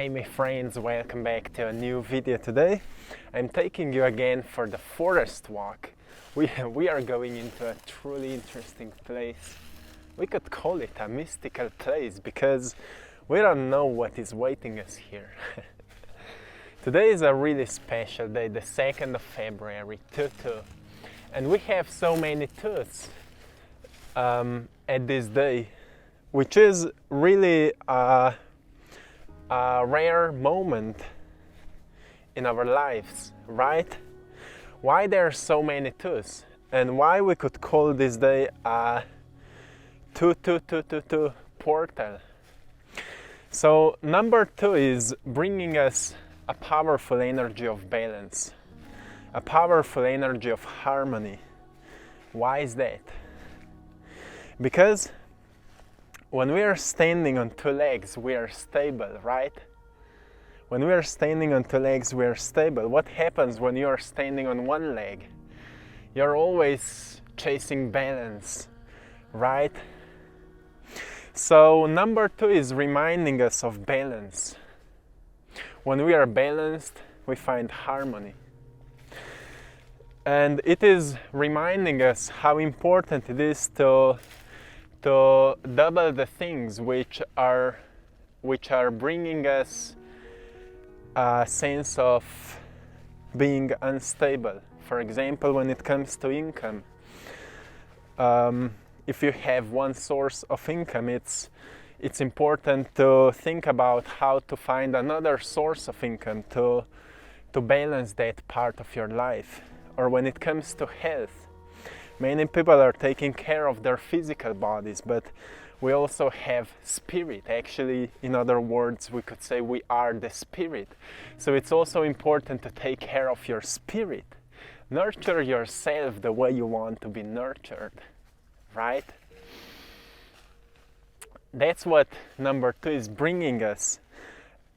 Hi my friends, welcome back to a new video today. I'm taking you again for the forest walk. We are going into a truly interesting place. We could call it a mystical place because we don't know what is waiting us here. Today is a really special day, the 2nd of February, 2-2. And we have so many twos at this day, which is really a rare moment in our lives, right? Why there are so many twos, and why we could call this day a 2-2-2-2-2 portal. So number 2 is bringing us a powerful energy of balance, a powerful energy of harmony. Why is that? Because when we are standing on two legs, we are stable, right? When we are standing on two legs, we are stable. What happens when you are standing on one leg? You're always chasing balance, right? So number 2 is reminding us of balance. When we are balanced, we find harmony. And it is reminding us how important it is to double the things which are bringing us a sense of being unstable. For example, when it comes to income, if you have one source of income, it's important to think about how to find another source of income to balance that part of your life. Or when it comes to health, many people are taking care of their physical bodies, but we also have spirit. Actually, in other words, we could say we are the spirit. So it's also important to take care of your spirit. Nurture yourself the way you want to be nurtured, right? That's what number 2 is bringing us,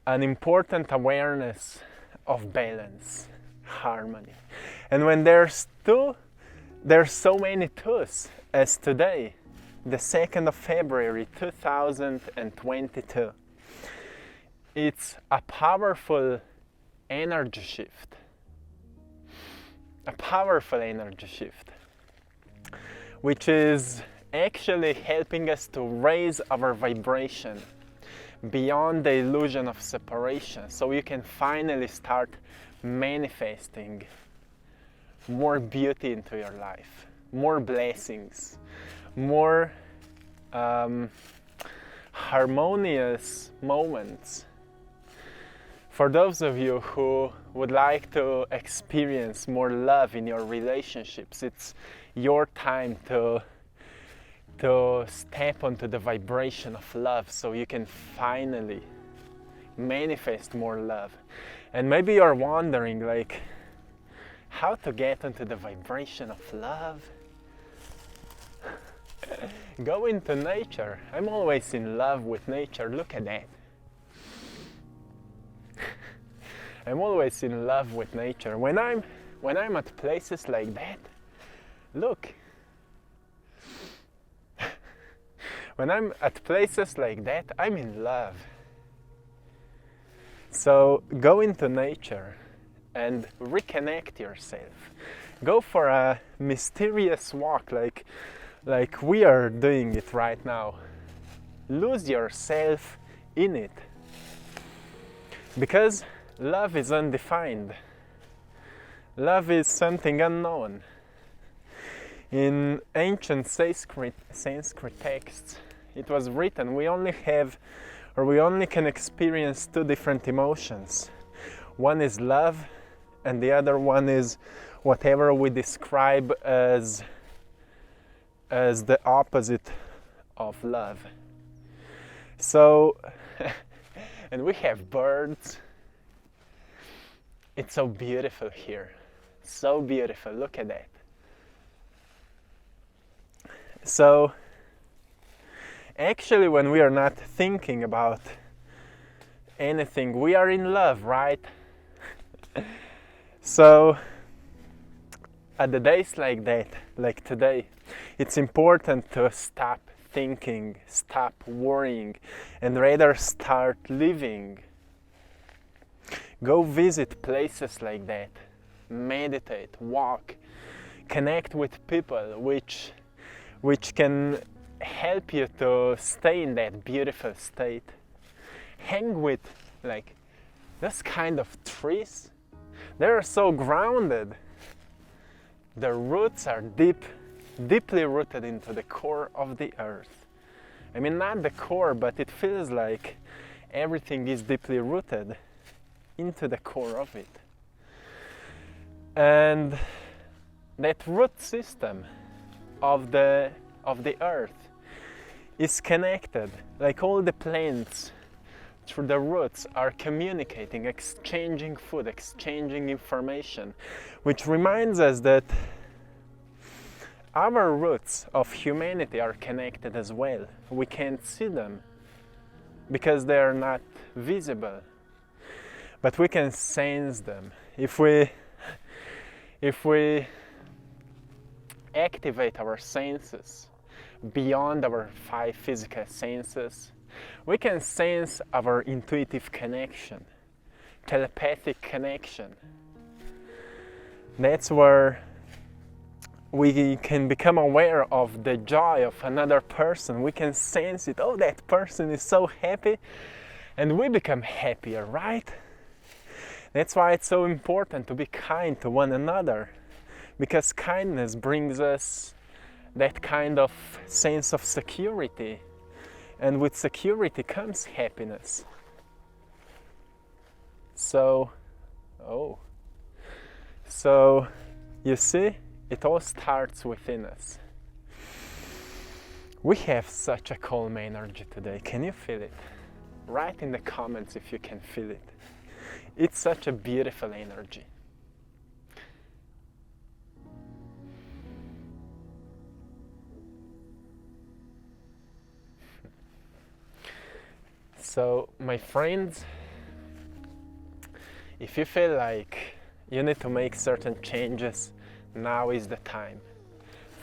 an important awareness of balance, harmony. And when there's so many twos as today, the 2nd of February 2022. It's a powerful energy shift. A powerful energy shift, which is actually helping us to raise our vibration beyond the illusion of separation, so you can finally start manifesting more beauty into your life, more blessings, more harmonious moments. For those of you who would like to experience more love in your relationships, it's your time to step onto the vibration of love so you can finally manifest more love. And maybe you're wondering, like, how to get into the vibration of love? Go into nature. I'm always in love with nature. Look at that. I'm always in love with nature. When I'm at places like that, look. When I'm at places like that, I'm in love. So go into nature and reconnect yourself. Go for a mysterious walk like we are doing it right now. Lose yourself in it. Because love is undefined. Love is something unknown. In ancient Sanskrit texts, it was written, we only can experience two different emotions. One is love, and the other one is whatever we describe as the opposite of love. So, and we have birds. It's so beautiful here. So beautiful. Look at that. So, actually, when we are not thinking about anything, we are in love, right? So, at the days like that, like today, it's important to stop thinking, stop worrying, and rather start living Go visit places like that. Meditate, walk, connect with people which can help you to stay in that beautiful state. Hang with like this kind of trees. They're so grounded. Their roots are deeply rooted into the core of the earth. I mean, not the core, but it feels like everything is deeply rooted into the core of it. And that root system of the earth is connected, like all the plants through the roots are communicating, exchanging food, exchanging information, which reminds us that our roots of humanity are connected as well. We can't see them because they are not visible, but we can sense them. If we activate our senses beyond our 5 physical senses, we can sense our intuitive connection, telepathic connection. That's where we can become aware of the joy of another person. We can sense it. Oh, that person is so happy, and we become happier, right? That's why it's so important to be kind to one another, because kindness brings us that kind of sense of security, and with security comes happiness. So you see, it all starts within us. We have such a calm energy today. Can you feel it? Write in the comments if you can feel it. It's such a beautiful energy. So, my friends, if you feel like you need to make certain changes, now is the time.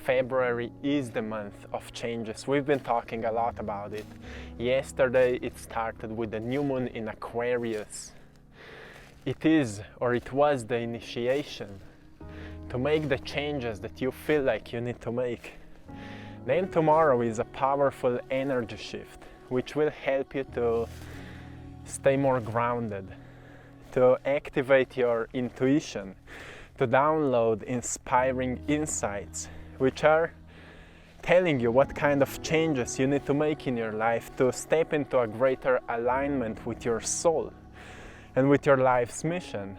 February is the month of changes. We've been talking a lot about it. Yesterday it started with the new moon in Aquarius. It was the initiation to make the changes that you feel like you need to make. Then tomorrow is a powerful energy shift, which will help you to stay more grounded, to activate your intuition, to download inspiring insights, which are telling you what kind of changes you need to make in your life to step into a greater alignment with your soul and with your life's mission.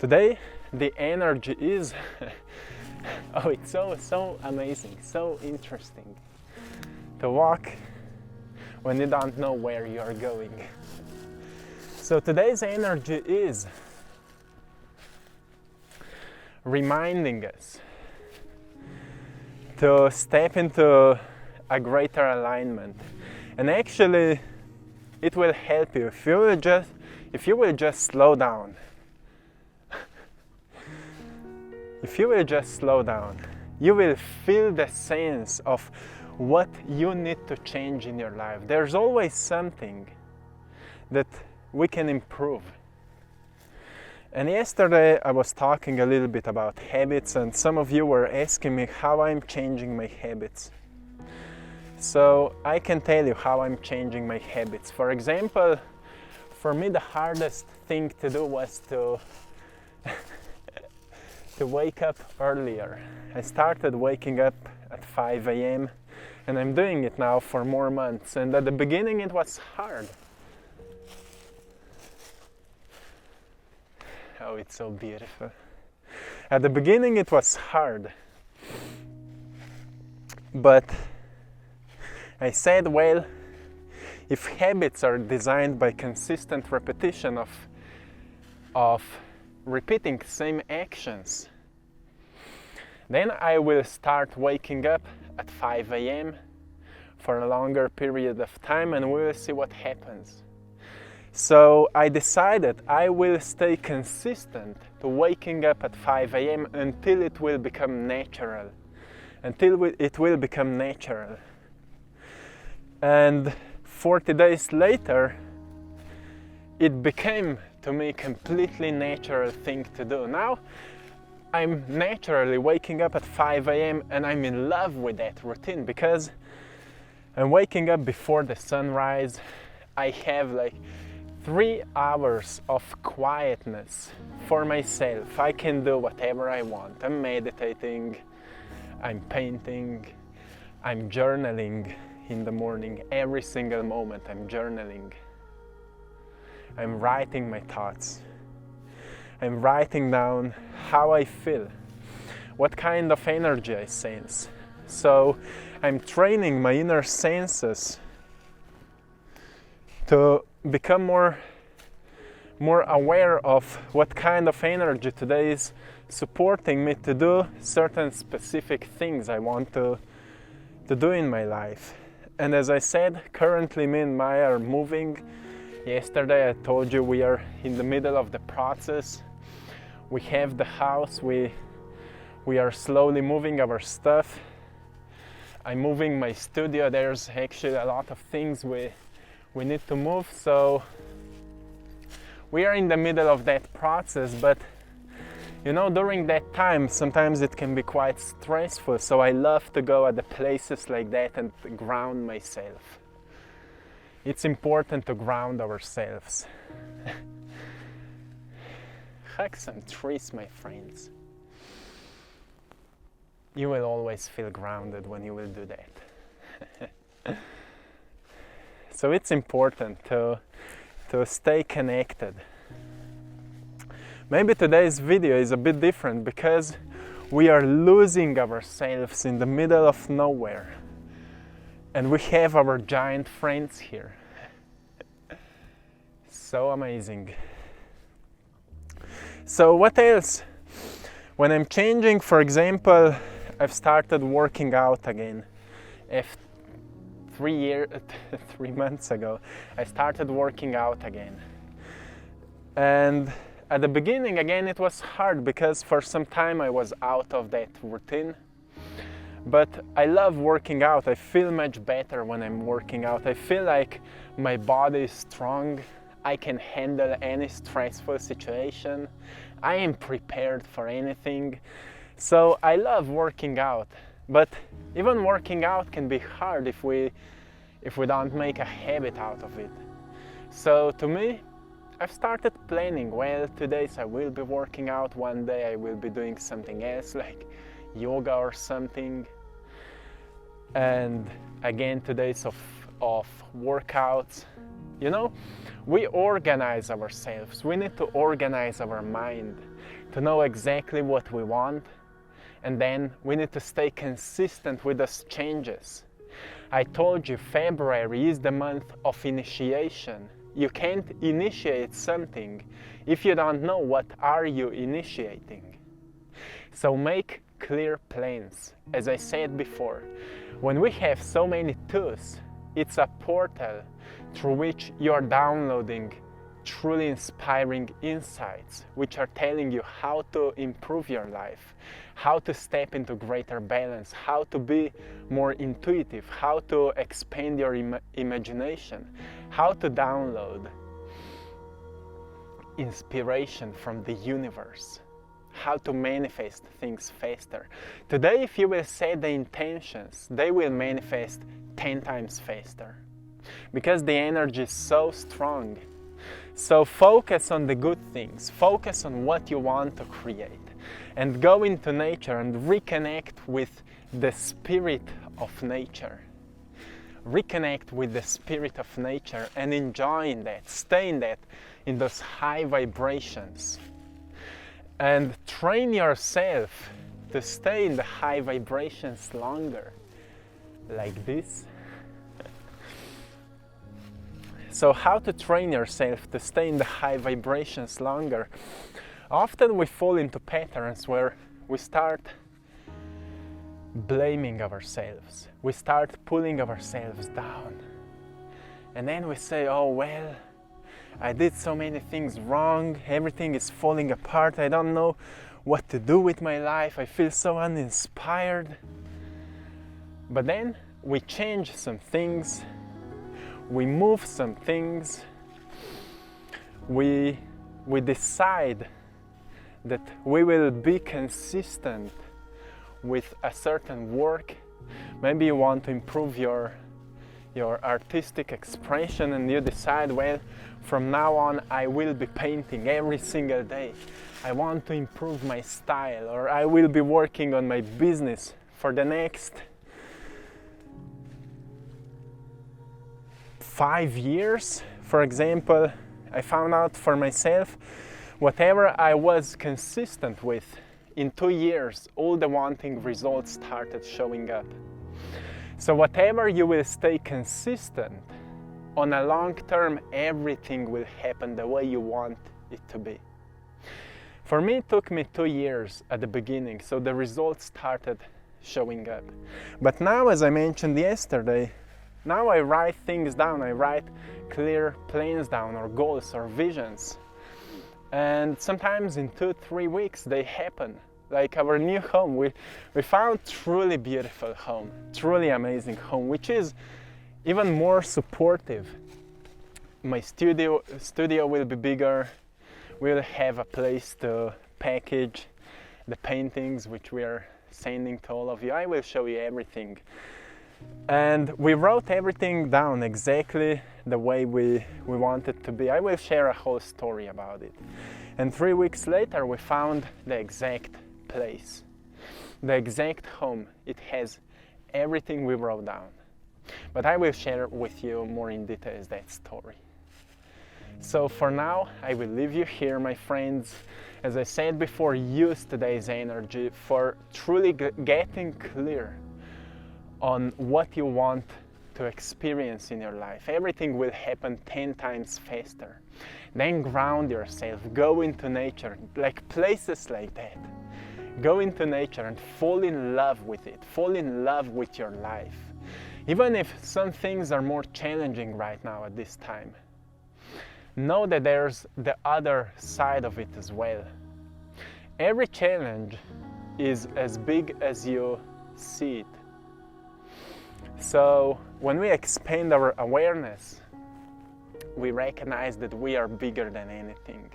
Today, the energy is it's so amazing, so interesting to walk when you don't know where you are going. So today's energy is reminding us to step into a greater alignment, and actually it will help you if you will just slow down. If you will just slow down, you will feel the sense of what you need to change in your life. There's always something that we can improve. And yesterday I was talking a little bit about habits, and some of you were asking me how I'm changing my habits. So I can tell you how I'm changing my habits. For example, for me the hardest thing to do was to wake up earlier. I started waking up at 5 a.m. and I'm doing it now for more months, and at the beginning it was hard. Oh, it's so beautiful. At the beginning it was hard, but I said, well, if habits are designed by consistent repetition of repeating same actions, then I will start waking up at 5 a.m. for a longer period of time, and we will see what happens. So I decided I will stay consistent to waking up at 5 a.m. until it will become natural. It will become natural. And 40 days later, it became to me, completely natural thing to do. Now, I'm naturally waking up at 5 a.m. and I'm in love with that routine because I'm waking up before the sunrise. I have like 3 hours of quietness for myself. I can do whatever I want. I'm meditating, I'm painting, I'm journaling in the morning. Every single moment I'm journaling. I'm writing my thoughts. I'm writing down how I feel, what kind of energy I sense. So I'm training my inner senses to become more aware of what kind of energy today is supporting me to do certain specific things I want to do in my life. And as I said, currently me and Maja are moving. Yesterday I told you we are in the middle of the process. We have the house, we are slowly moving our stuff. I'm moving my studio. There's actually a lot of things we need to move, so we are in the middle of that process. But you know, during that time sometimes it can be quite stressful, so I love to go at the places like that and ground myself. It's important to ground ourselves. Hug some trees, my friends. You will always feel grounded when you will do that. So it's important to stay connected. Maybe today's video is a bit different because we are losing ourselves in the middle of nowhere. And we have our giant friends here. So amazing. So what else? When I'm changing, for example, I've started working out again. 3 months ago, I started working out again. And at the beginning, again, it was hard because for some time I was out of that routine. But I love working out. I feel much better when I'm working out. I feel like my body is strong. I can handle any stressful situation. I am prepared for anything. So I love working out. But even working out can be hard if we don't make a habit out of it. So to me, I've started planning. Well, today I will be working out. One day I will be doing something else like yoga or something. And again, 2 days of workouts. You know, we organize ourselves. We need to organize our mind to know exactly what we want. And then we need to stay consistent with those changes. I told you February is the month of initiation. You can't initiate something if you don't know what are you initiating. So make clear plans. As I said before, when we have so many tools, it's a portal through which you are downloading truly inspiring insights, which are telling you how to improve your life, how to step into greater balance, how to be more intuitive, how to expand your imagination, how to download inspiration from the universe, how to manifest things faster. Today, if you will set the intentions, they will manifest 10 times faster because the energy is so strong. So focus on the good things, focus on what you want to create, and go into nature and reconnect with the spirit of nature. Reconnect with the spirit of nature and enjoy in that, stay in that, in those high vibrations. And train yourself to stay in the high vibrations longer, like this. So how to train yourself to stay in the high vibrations longer? Often we fall into patterns where we start blaming ourselves. We start pulling ourselves down. And then we say, oh well, I did so many things wrong, everything is falling apart, I don't know what to do with my life, I feel so uninspired. But then we change some things, we move some things, we we decide that we will be consistent with a certain work. Maybe you want to improve your artistic expression, and you decide, well, from now on I will be painting every single day. I want to improve my style, or I will be working on my business for the next 5 years. For example, I found out for myself, whatever I was consistent with, in 2 years, all the wanting results started showing up. So whatever you will stay consistent, on a long term, everything will happen the way you want it to be. For me, it took me 2 years at the beginning, so the results started showing up. But now, as I mentioned yesterday, now I write things down. I write clear plans down, or goals, or visions. And sometimes in 2-3 weeks they happen. Like our new home, we found truly beautiful home, truly amazing home, which is even more supportive. My studio will be bigger. We'll have a place to package the paintings which we are sending to all of you. I will show you everything. And we wrote everything down exactly the way we want it to be. I will share a whole story about it. And 3 weeks later we found the exact place, the exact home. It has everything we wrote down. But I will share with you more in details that story. So for now, I will leave you here, my friends. As I said before, use today's energy for truly getting clear on what you want to experience in your life. Everything will happen 10 times faster. Then ground yourself, go into nature, like places like that. Go into nature and fall in love with it. Fall in love with your life. Even if some things are more challenging right now at this time, know that there's the other side of it as well. Every challenge is as big as you see it. So when we expand our awareness, we recognize that we are bigger than anything.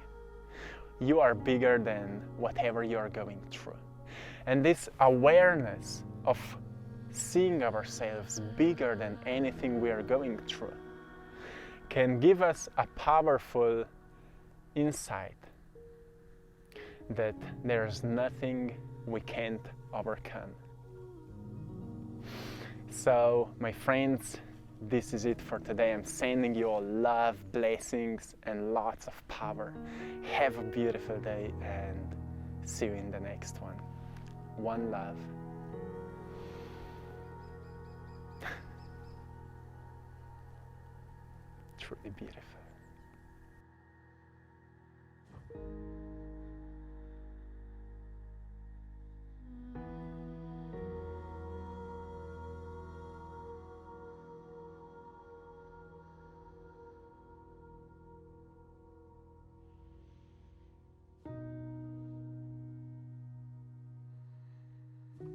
You are bigger than whatever you are going through. And this awareness of seeing ourselves bigger than anything we are going through can give us a powerful insight that there's nothing we can't overcome. So, my friends, this is it for today. I'm sending you all love, blessings, and lots of power. Have a beautiful day, and see you in the next one. One love. Truly beautiful.